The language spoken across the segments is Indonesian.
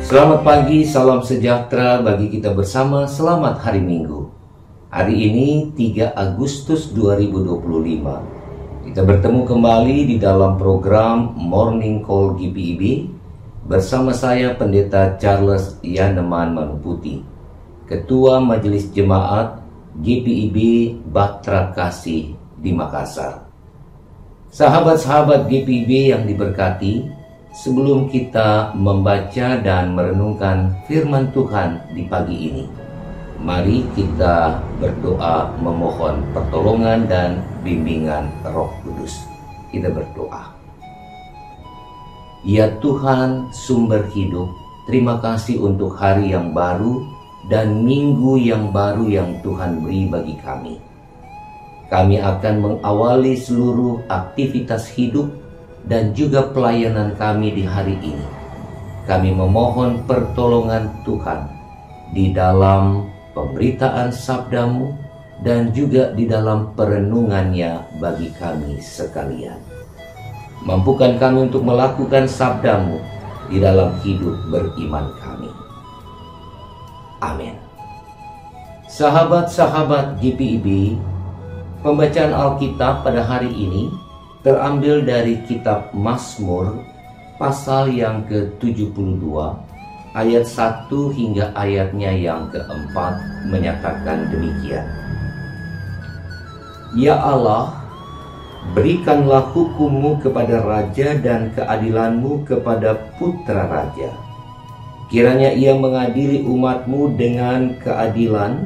Selamat pagi, salam sejahtera bagi kita bersama. Selamat hari Minggu. Hari ini 3 Agustus 2025. Kita bertemu kembali di dalam program Morning Call GPIB bersama saya Pendeta Charles Yaneman Manuputi, Ketua Majelis Jemaat GPIB Batra Kasih di Makassar. Sahabat-sahabat GPIB yang diberkati, sebelum kita membaca dan merenungkan firman Tuhan di pagi ini, mari kita berdoa memohon pertolongan dan bimbingan Roh Kudus. Kita berdoa. Ya Tuhan, sumber hidup, terima kasih untuk hari yang baru dan minggu yang baru yang Tuhan beri bagi kami. Kami akan mengawali seluruh aktivitas hidup dan juga pelayanan kami di hari ini. Kami memohon pertolongan Tuhan di dalam pemberitaan sabda-Mu dan juga di dalam perenungannya bagi kami sekalian. Mampukan kami untuk melakukan sabda-Mu di dalam hidup beriman kami. Amin. Sahabat-sahabat GPIB, pembacaan Alkitab pada hari ini terambil dari kitab Mazmur pasal yang ke-72 ayat 1 hingga ayatnya yang ke-4 menyatakan demikian. Ya Allah, berikanlah hukum-Mu kepada raja dan keadilan-Mu kepada putra raja. Kiranya ia mengadili umat-Mu dengan keadilan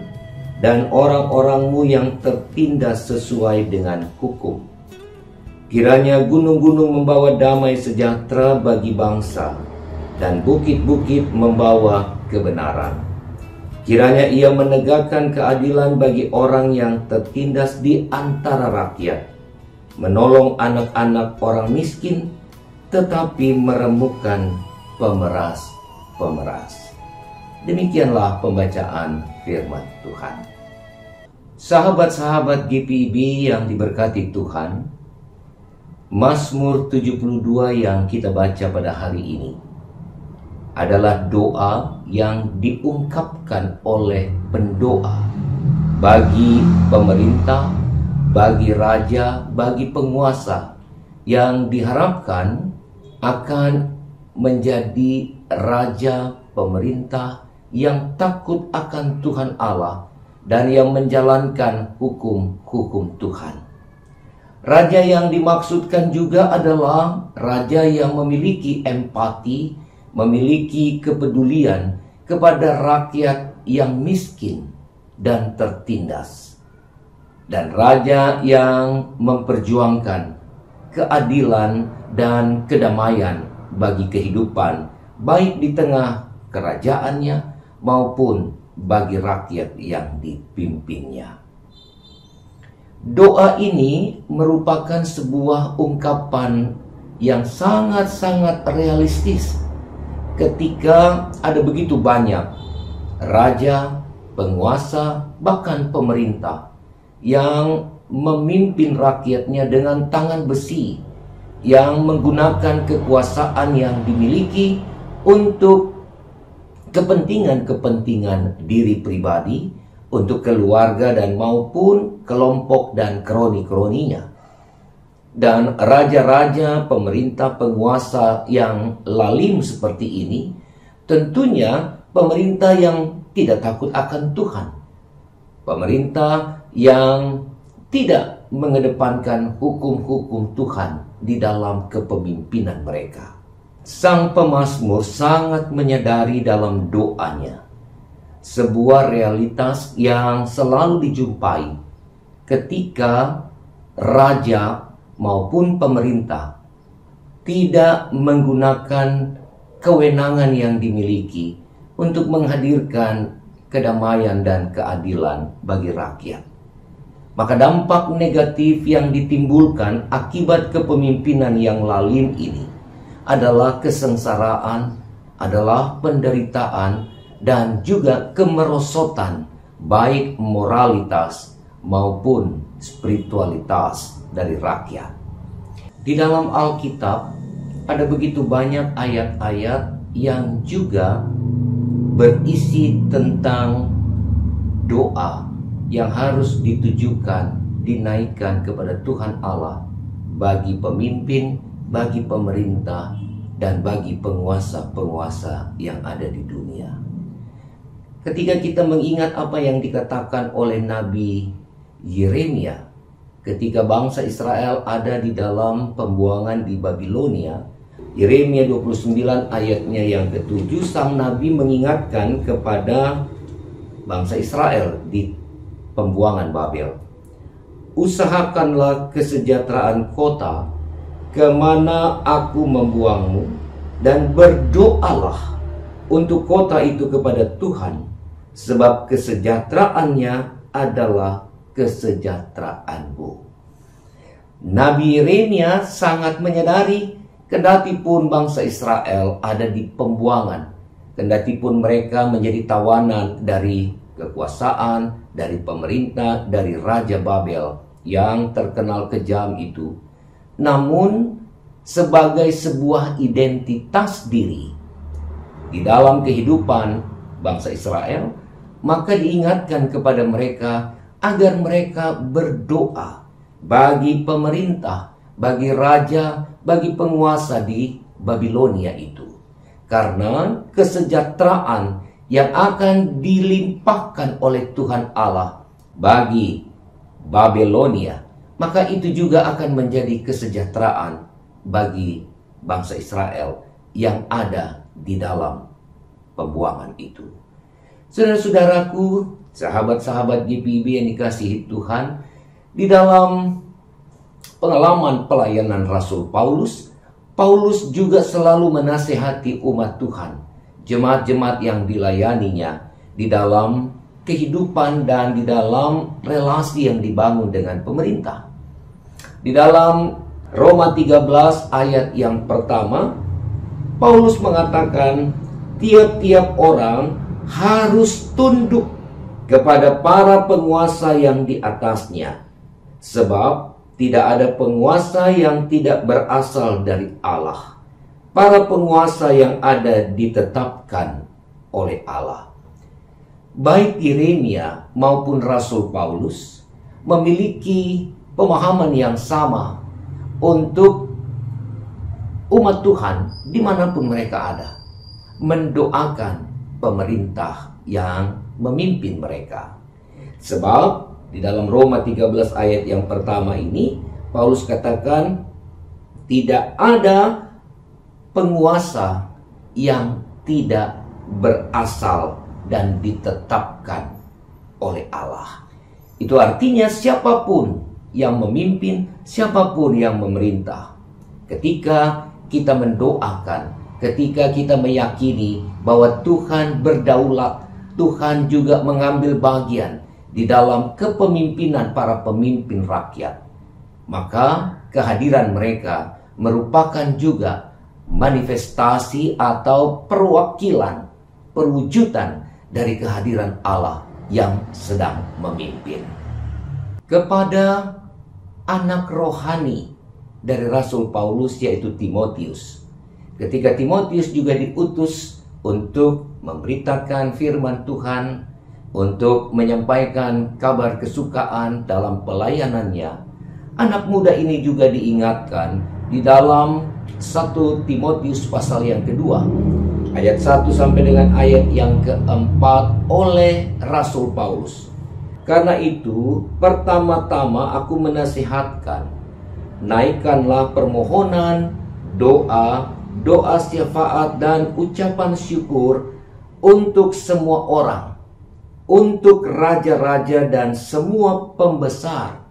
dan orang-orang-Mu yang tertindas sesuai dengan hukum. Kiranya gunung-gunung membawa damai sejahtera bagi bangsa dan bukit-bukit membawa kebenaran. Kiranya ia menegakkan keadilan bagi orang yang tertindas di antara rakyat, menolong anak-anak orang miskin, tetapi meremukkan pemeras-pemeras. Demikianlah pembacaan firman Tuhan. Sahabat-sahabat GPIB yang diberkati Tuhan, Mazmur 72 yang kita baca pada hari ini adalah doa yang diungkapkan oleh pendoa bagi pemerintah, bagi raja, bagi penguasa yang diharapkan akan menjadi raja pemerintah yang takut akan Tuhan Allah dan yang menjalankan hukum-hukum Tuhan. Raja yang dimaksudkan juga adalah raja yang memiliki empati, memiliki kepedulian kepada rakyat yang miskin dan tertindas. Dan raja yang memperjuangkan keadilan dan kedamaian bagi kehidupan, baik di tengah kerajaannya maupun bagi rakyat yang dipimpinnya. Doa ini merupakan sebuah ungkapan yang sangat-sangat realistis ketika ada begitu banyak raja, penguasa, bahkan pemerintah yang memimpin rakyatnya dengan tangan besi, yang menggunakan kekuasaan yang dimiliki untuk kepentingan-kepentingan diri pribadi, untuk keluarga dan maupun kelompok dan kroni-kroninya. Dan raja-raja, pemerintah, penguasa yang lalim seperti ini, tentunya pemerintah yang tidak takut akan Tuhan. Pemerintah yang tidak mengedepankan hukum-hukum Tuhan di dalam kepemimpinan mereka. Sang pemazmur sangat menyadari dalam doanya sebuah realitas yang selalu dijumpai ketika raja maupun pemerintah tidak menggunakan kewenangan yang dimiliki untuk menghadirkan kedamaian dan keadilan bagi rakyat. Maka dampak negatif yang ditimbulkan akibat kepemimpinan yang lalim ini adalah kesengsaraan, adalah penderitaan, dan juga kemerosotan baik moralitas maupun spiritualitas dari rakyat. Di dalam Alkitab ada begitu banyak ayat-ayat yang juga berisi tentang doa yang harus ditujukan, dinaikkan kepada Tuhan Allah bagi pemimpin, bagi pemerintah, dan bagi penguasa-penguasa yang ada di dunia. Ketika kita mengingat apa yang dikatakan oleh Nabi Yeremia ketika bangsa Israel ada di dalam pembuangan di Babilonia, Yeremia 29 ayatnya yang ke-7, sang Nabi mengingatkan kepada bangsa Israel di pembuangan Babel. Usahakanlah kesejahteraan kota kemana aku membuangmu, dan berdoalah untuk kota itu kepada Tuhan, sebab kesejahteraannya adalah kesejahteraanmu. Nabi Yeremia sangat menyadari kendati pun bangsa Israel ada di pembuangan, kendati pun mereka menjadi tawanan dari kekuasaan, dari pemerintah, dari Raja Babel yang terkenal kejam itu, namun sebagai sebuah identitas diri di dalam kehidupan bangsa Israel, maka diingatkan kepada mereka agar mereka berdoa bagi pemerintah, bagi raja, bagi penguasa di Babilonia itu. Karena kesejahteraan yang akan dilimpahkan oleh Tuhan Allah bagi Babilonia, maka itu juga akan menjadi kesejahteraan bagi bangsa Israel yang ada di dalam pembuangan itu. Saudara-saudaraku, sahabat-sahabat GPIB yang dikasihi Tuhan, di dalam pengalaman pelayanan Rasul Paulus, Paulus juga selalu menasihati umat Tuhan, jemaat-jemaat yang dilayaninya di dalam kehidupan dan di dalam relasi yang dibangun dengan pemerintah. Di dalam Roma 13 ayat yang pertama, Paulus mengatakan tiap-tiap orang harus tunduk kepada para penguasa yang di atasnya, sebab tidak ada penguasa yang tidak berasal dari Allah. Para penguasa yang ada ditetapkan oleh Allah. Baik Yeremia maupun Rasul Paulus memiliki pemahaman yang sama untuk umat Tuhan dimanapun mereka ada, mendoakan pemerintah yang memimpin mereka. Sebab di dalam Roma 13 ayat yang pertama ini, Paulus katakan tidak ada penguasa yang tidak berasal dan ditetapkan oleh Allah. Itu artinya siapapun yang memimpin, siapapun yang memerintah, ketika kita mendoakan, ketika kita meyakini bahwa Tuhan berdaulat, Tuhan juga mengambil bagian di dalam kepemimpinan para pemimpin rakyat, maka kehadiran mereka merupakan juga manifestasi atau perwakilan, perwujudan dari kehadiran Allah yang sedang memimpin. Kepada anak rohani dari Rasul Paulus, yaitu Timotius, ketika Timotius juga diutus untuk memberitakan firman Tuhan, untuk menyampaikan kabar kesukaan dalam pelayanannya, anak muda ini juga diingatkan di dalam 1 Timotius pasal yang kedua, ayat 1 sampai dengan ayat yang keempat oleh Rasul Paulus. Karena itu, pertama-tama aku menasihatkan, naikkanlah permohonan, doa syafaat dan ucapan syukur untuk semua orang, untuk raja-raja dan semua pembesar,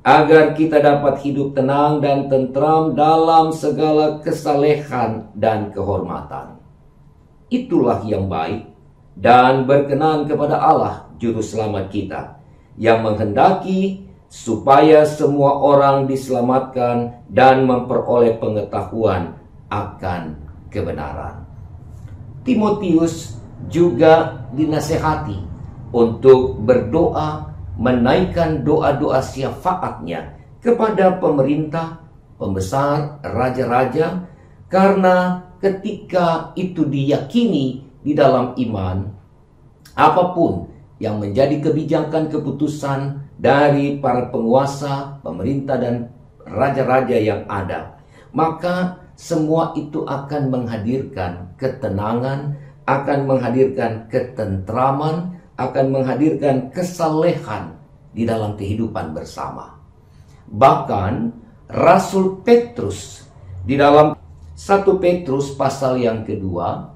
agar kita dapat hidup tenang dan tentram dalam segala kesalehan dan kehormatan. Itulah yang baik dan berkenan kepada Allah Juru Selamat kita, yang menghendaki supaya semua orang diselamatkan dan memperoleh pengetahuan akan kebenaran. Timotius juga dinasehati untuk berdoa, menaikkan doa-doa syafaatnya kepada pemerintah, pembesar, raja-raja, karena ketika itu diyakini di dalam iman, apapun yang menjadi kebijakan keputusan dari para penguasa, pemerintah, dan raja-raja yang ada, maka semua itu akan menghadirkan ketenangan, akan menghadirkan ketentraman, akan menghadirkan kesalehan di dalam kehidupan bersama. Bahkan Rasul Petrus di dalam 1 Petrus pasal yang kedua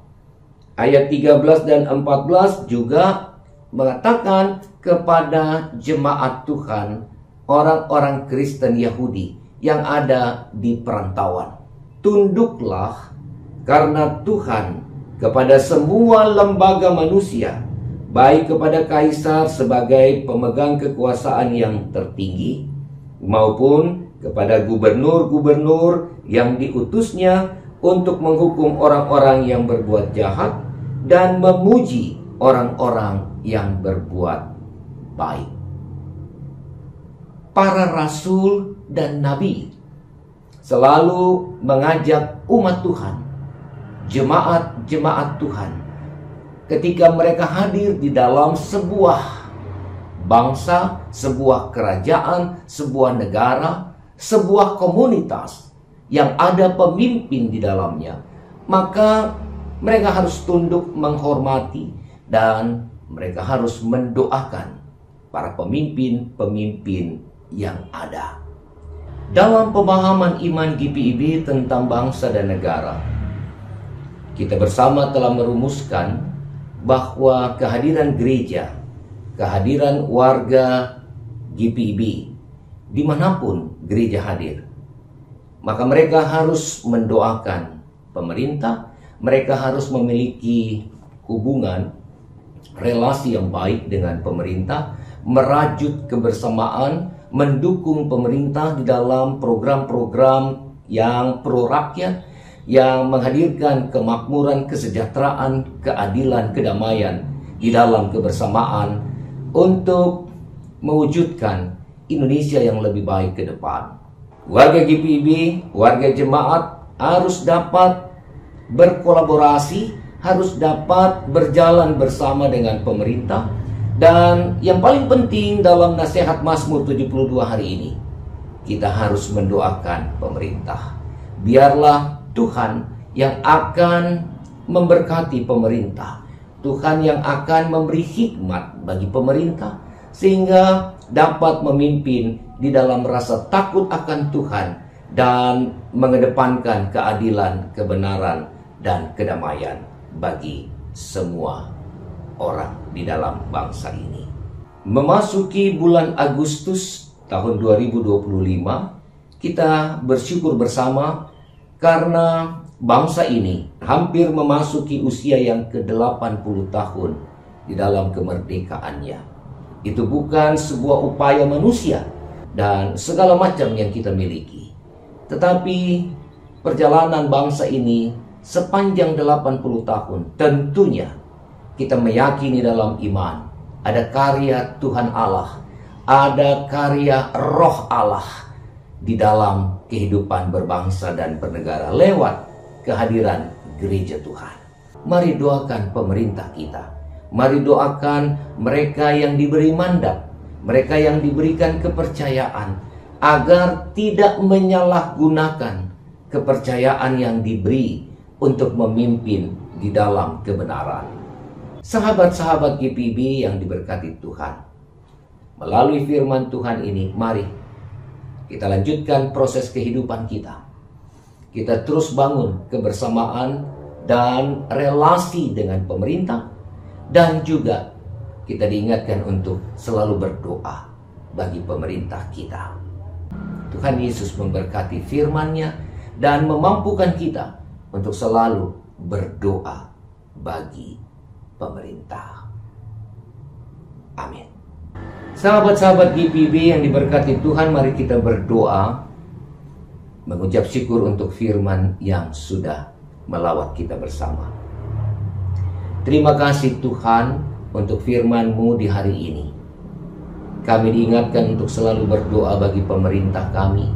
ayat 13 dan 14 juga mengatakan kepada jemaat Tuhan, orang-orang Kristen Yahudi yang ada di perantauan, tunduklah karena Tuhan kepada semua lembaga manusia, baik kepada kaisar sebagai pemegang kekuasaan yang tertinggi, maupun kepada gubernur-gubernur yang diutusnya untuk menghukum orang-orang yang berbuat jahat dan memuji orang-orang yang berbuat baik. Para rasul dan nabi selalu mengajak umat Tuhan, jemaat-jemaat Tuhan, ketika mereka hadir di dalam sebuah bangsa, sebuah kerajaan, sebuah negara, sebuah komunitas yang ada pemimpin di dalamnya, maka mereka harus tunduk menghormati dan mereka harus mendoakan para pemimpin-pemimpin yang ada. Dalam pemahaman iman GPIB tentang bangsa dan negara, kita bersama telah merumuskan bahwa kehadiran gereja, kehadiran warga GPIB, dimanapun gereja hadir, maka mereka harus mendoakan pemerintah, mereka harus memiliki hubungan, relasi yang baik dengan pemerintah, merajut kebersamaan, mendukung pemerintah di dalam program-program yang pro rakyat, yang menghadirkan kemakmuran, kesejahteraan, keadilan, kedamaian di dalam kebersamaan untuk mewujudkan Indonesia yang lebih baik ke depan. Warga GPIB, warga jemaat harus dapat berkolaborasi, harus dapat berjalan bersama dengan pemerintah. Dan yang paling penting dalam nasihat Mazmur 72 hari ini, kita harus mendoakan pemerintah. Biarlah Tuhan yang akan memberkati pemerintah, Tuhan yang akan memberi hikmat bagi pemerintah, sehingga dapat memimpin di dalam rasa takut akan Tuhan dan mengedepankan keadilan, kebenaran, dan kedamaian bagi semua orang di dalam bangsa ini. Memasuki bulan Agustus tahun 2025, kita bersyukur bersama karena bangsa ini hampir memasuki usia yang ke-80 tahun di dalam kemerdekaannya. Itu bukan sebuah upaya manusia dan segala macam yang kita miliki, tetapi perjalanan bangsa ini sepanjang 80 tahun, tentunya kita meyakini dalam iman ada karya Tuhan Allah, ada karya Roh Allah di dalam kehidupan berbangsa dan bernegara lewat kehadiran gereja Tuhan. Mari doakan pemerintah kita. Mari doakan mereka yang diberi mandat, mereka yang diberikan kepercayaan, agar tidak menyalahgunakan kepercayaan yang diberi untuk memimpin di dalam kebenaran. Sahabat-sahabat GPIB yang diberkati Tuhan, melalui firman Tuhan ini, mari kita lanjutkan proses kehidupan kita. Kita terus bangun kebersamaan dan relasi dengan pemerintah, dan juga kita diingatkan untuk selalu berdoa bagi pemerintah kita. Tuhan Yesus memberkati firman-Nya dan memampukan kita untuk selalu berdoa bagi pemerintah. Amin. Sahabat-sahabat GPIB yang diberkati Tuhan, mari kita berdoa, mengucap syukur untuk firman yang sudah melawat kita bersama. Terima kasih Tuhan untuk firman-Mu di hari ini. Kami diingatkan untuk selalu berdoa bagi pemerintah kami.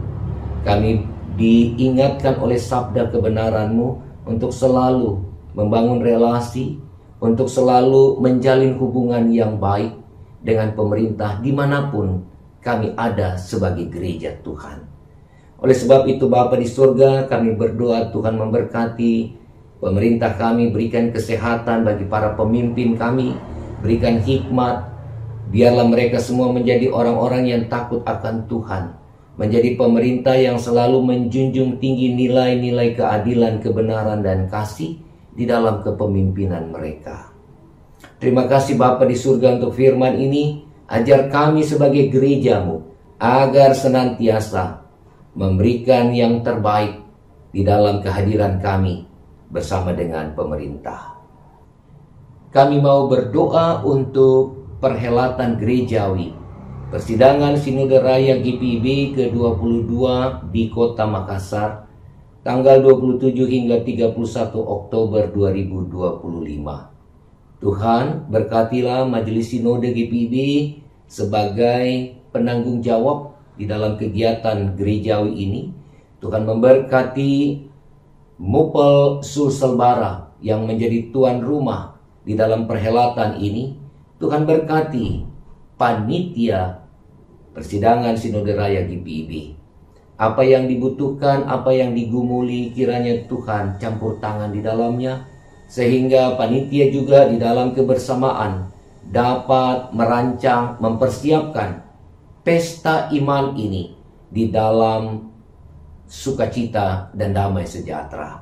Kami diingatkan oleh sabda kebenaran-Mu untuk selalu membangun relasi, untuk selalu menjalin hubungan yang baik dengan pemerintah dimanapun kami ada sebagai gereja Tuhan. Oleh sebab itu Bapa di surga, kami berdoa Tuhan memberkati pemerintah kami, berikan kesehatan bagi para pemimpin kami, berikan hikmat, biarlah mereka semua menjadi orang-orang yang takut akan Tuhan, menjadi pemerintah yang selalu menjunjung tinggi nilai-nilai keadilan, kebenaran, dan kasih di dalam kepemimpinan mereka. Terima kasih Bapa di surga untuk firman ini. Ajar kami sebagai gereja-Mu agar senantiasa memberikan yang terbaik di dalam kehadiran kami bersama dengan pemerintah. Kami mau berdoa untuk perhelatan gerejawi Persidangan Sinode Raya GPIB ke-22 di Kota Makassar tanggal 27 hingga 31 Oktober 2025. Tuhan berkatilah Majelis Sinode GPIB sebagai penanggung jawab di dalam kegiatan gerejawi ini. Tuhan memberkati Mupel Sulselbara yang menjadi tuan rumah di dalam perhelatan ini. Tuhan berkati panitia Persidangan Sinode Raya GPIB. Apa yang dibutuhkan, apa yang digumuli, kiranya Tuhan campur tangan di dalamnya, sehingga panitia juga di dalam kebersamaan dapat merancang, mempersiapkan pesta iman ini di dalam sukacita dan damai sejahtera.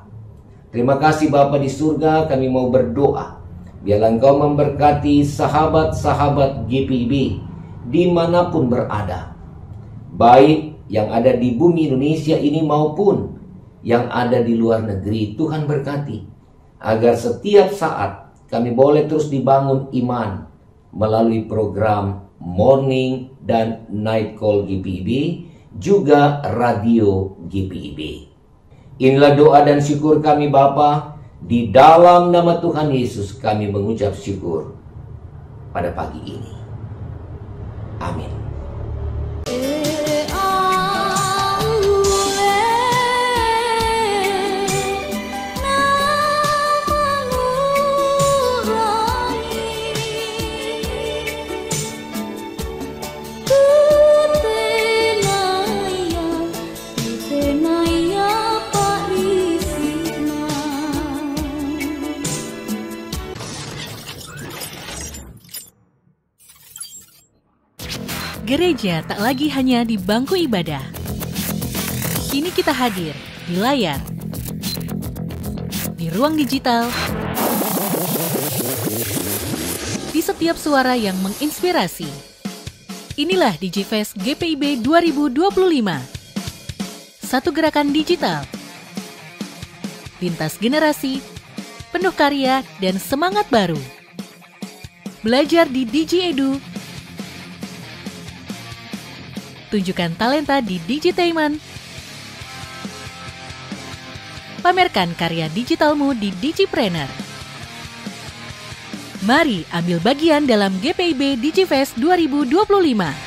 Terima kasih Bapa di surga, kami mau berdoa. Biarlah Engkau memberkati sahabat-sahabat GPIB dimanapun berada, baik yang ada di bumi Indonesia ini maupun yang ada di luar negeri. Tuhan berkati, agar setiap saat kami boleh terus dibangun iman melalui program Morning dan Night Call GPIB, juga radio GPIB. Inilah doa dan syukur kami Bapa, di dalam nama Tuhan Yesus kami mengucap syukur pada pagi ini. Amin. Gereja tak lagi hanya di bangku ibadah. Kini kita hadir di layar, di ruang digital, di setiap suara yang menginspirasi. Inilah DigiFest GPIB 2025. Satu gerakan digital, lintas generasi, penuh karya dan semangat baru. Belajar di DigiEdu, tunjukkan talenta di Digitainment, pamerkan karya digitalmu di Digipreneur. Mari ambil bagian dalam GPIB DigiFest 2025.